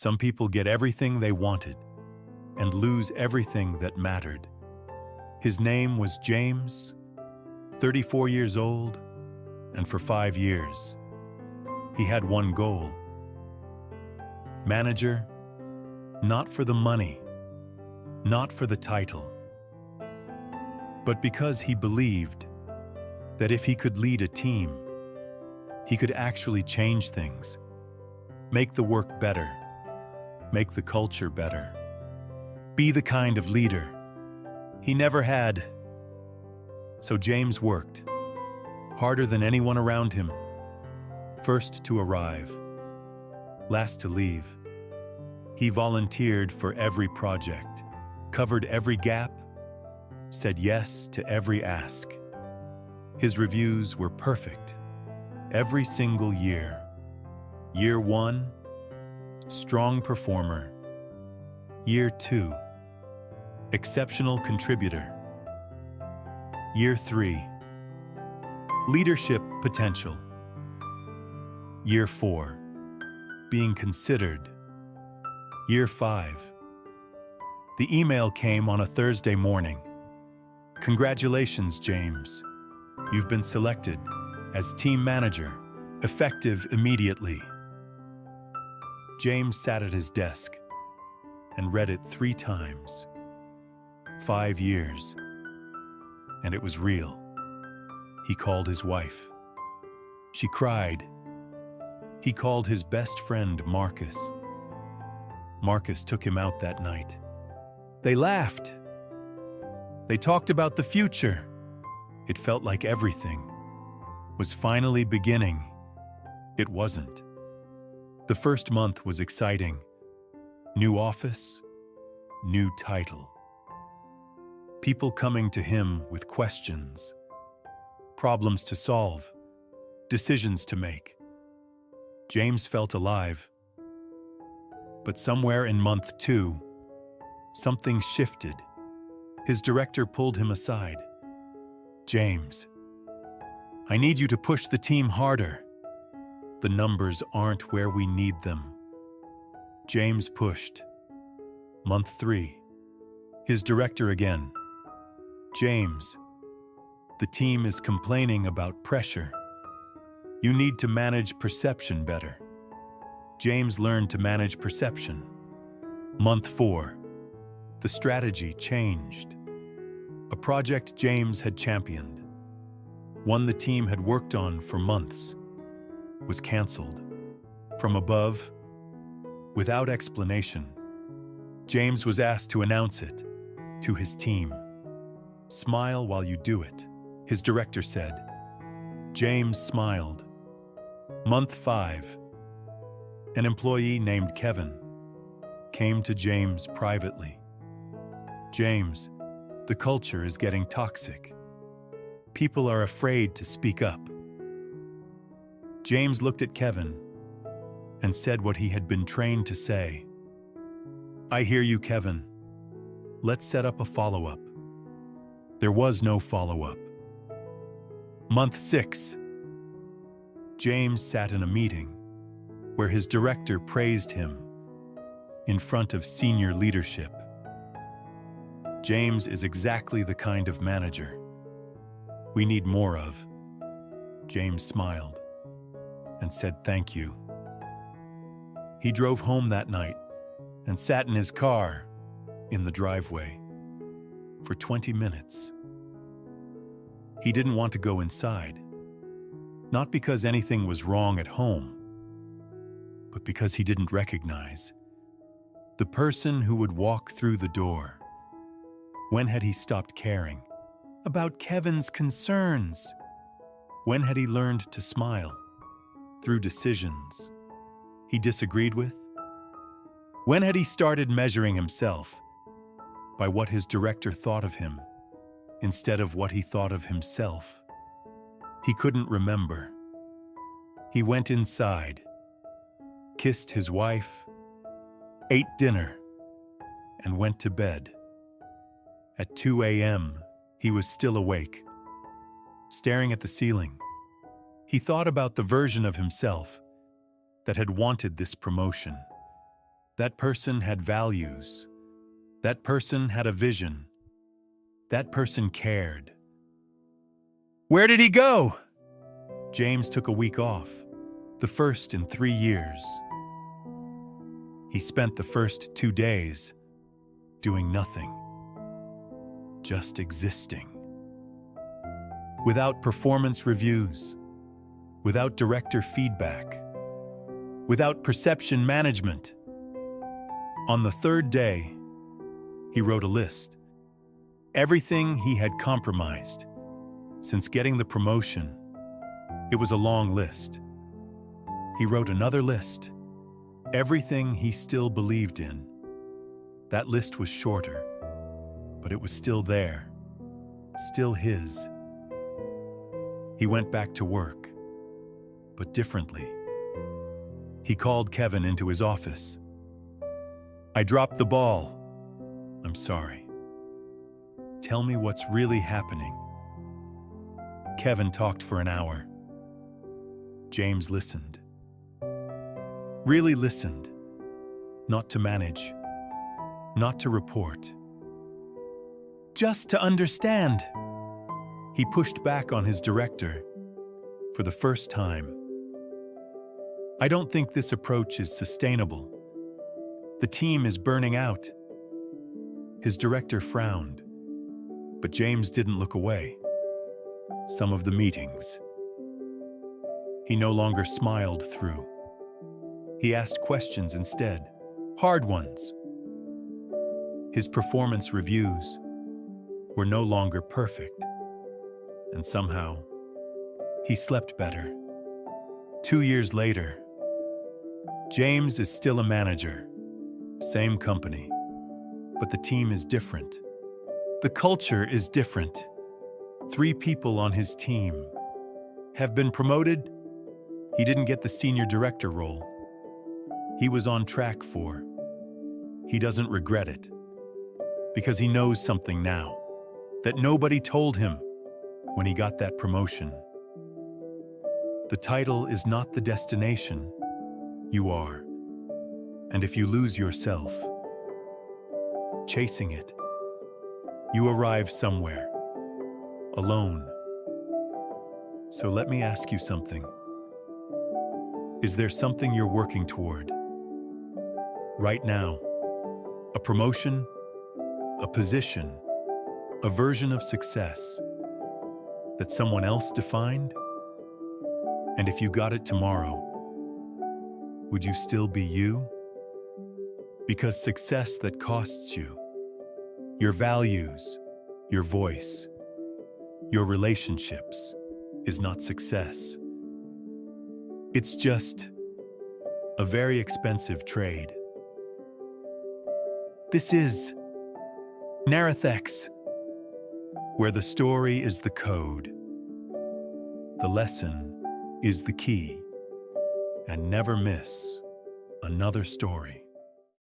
Some people get everything they wanted and lose everything that mattered. His name was James, 34 years old, and for 5 years, he had one goal. Manager, not for the money, not for the title, but because he believed that if he could lead a team, he could actually change things, make the work better, make the culture better, be the kind of leader he never had. So James worked harder than anyone around him, first to arrive, last to leave. He volunteered for every project, covered every gap, said yes to every ask. His reviews were perfect every single year. Year 1, strong performer. Year 2, exceptional contributor. Year 3, leadership potential. Year 4, being considered. Year 5, the email came on a Thursday morning. Congratulations, James. You've been selected as team manager, effective immediately. James sat at his desk and read it 3 times. 5 years. And it was real. He called his wife. She cried. He called his best friend, Marcus. Marcus took him out that night. They laughed. They talked about the future. It felt like everything was finally beginning. It wasn't. The first month was exciting. New office, new title. People coming to him with questions, problems to solve, decisions to make. James felt alive. But somewhere in month 2, something shifted. His director pulled him aside. James, I need you to push the team harder. The numbers aren't where we need them. James pushed. Month 3. His director again. James, the team is complaining about pressure. You need to manage perception better. James learned to manage perception. Month 4. The strategy changed. A project James had championed, one the team had worked on for months, was canceled. From above, without explanation, James was asked to announce it to his team. Smile while you do it, his director said. James smiled. Month 5. An employee named Kevin came to James privately. James, the culture is getting toxic. People are afraid to speak up. James looked at Kevin and said what he had been trained to say. I hear you, Kevin. Let's set up a follow-up. There was no follow-up. Month 6. James sat in a meeting where his director praised him in front of senior leadership. James is exactly the kind of manager we need more of. James smiled and said thank you. He drove home that night and sat in his car in the driveway for 20 minutes. He didn't want to go inside, not because anything was wrong at home, but because he didn't recognize the person who would walk through the door. When had he stopped caring about Kevin's concerns? When had he learned to smile through decisions he disagreed with? When had he started measuring himself by what his director thought of him instead of what he thought of himself? He couldn't remember. He went inside, kissed his wife, ate dinner, and went to bed. At 2 a.m., he was still awake, staring at the ceiling. He thought about the version of himself that had wanted this promotion, That person had values. That person had a vision. That person cared. Where did he go? James took a week off, the first in 3 years. He spent the first 2 days doing nothing, just existing. Without performance reviews, without director feedback, without perception management. On the 3rd day, he wrote a list. Everything he had compromised since getting the promotion. It was a long list. He wrote another list. Everything he still believed in. That list was shorter, but it was still there, still his. He went back to work, but differently. He called Kevin into his office. I dropped the ball. I'm sorry. Tell me what's really happening. Kevin talked for an hour. James listened. Really listened. Not to manage. Not to report. Just to understand. He pushed back on his director for the first time. I don't think this approach is sustainable. The team is burning out. His director frowned, but James didn't look away. Some of the meetings, he no longer smiled through. He asked questions instead, hard ones. His performance reviews were no longer perfect, and somehow he slept better. 2 years later, James is still a manager, same company, but the team is different. The culture is different. 3 people on his team have been promoted. He didn't get the senior director role. He was on track for. He doesn't regret it, because he knows something now that nobody told him when he got that promotion. The title is not the destination. You are. And if you lose yourself chasing it, you arrive somewhere, alone. So let me ask you something. Is there something you're working toward right now? A promotion, a position, a version of success that someone else defined? And if you got it tomorrow, would you still be you? Because success that costs you, your values, your voice, your relationships, is not success. It's just a very expensive trade. This is Narrathex, where the story is the code, the lesson is the key, and never miss another story.